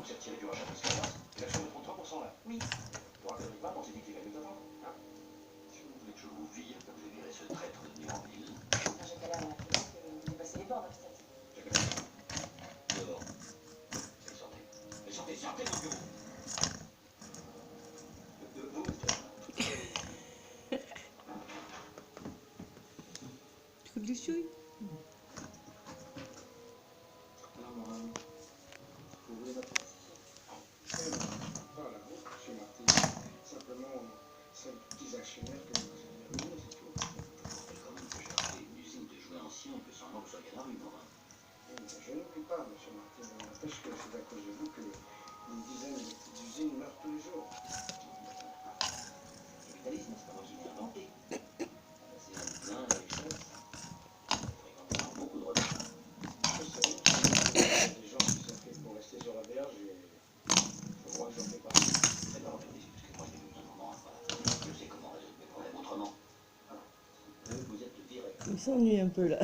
s'est retiré du rachat de Scalas, il a changé 33% là. Oui. Pour un pas, on s'est dit qu'il allait nous attendre. Hein, si vous voulez que je vous vire, comme j'ai viré ce traître de Nuranville. Jacques Allard, on a prévu que vous dépassez les bornes, Aristide. Dehors. Sortez. Sortez, sortez de mon bureau. Vous, Tu veux que je chouille? alors, mon ami, vous voulez votre Pas la vôtre, monsieur Martin. Simplement, celles petits actionnaires que vous avez réunis, c'est tout. rappelle quand même que j'ai racheté une usine de jouets anciens et que sans moi vous seriez à la rue, moi. Je n'oublie pas, monsieur Martin. N'empêche que c'est à cause de vous que une dizaine de petites usines meurent tous les jours. Le capitalisme, c'est pas moi qui l'ai inventé. C'est un plein la richesse. Fréquentement beaucoup de retards. Je sais, il y a des gens qui sont faits pour rester sur la berge et je crois que j'en fais partie. C'est pas revenir, parce que moi j'ai besoin de moment, voilà. Je sais comment résoudre mes problèmes autrement. Voilà. Vous êtes viré. Il s'ennuie un peu là.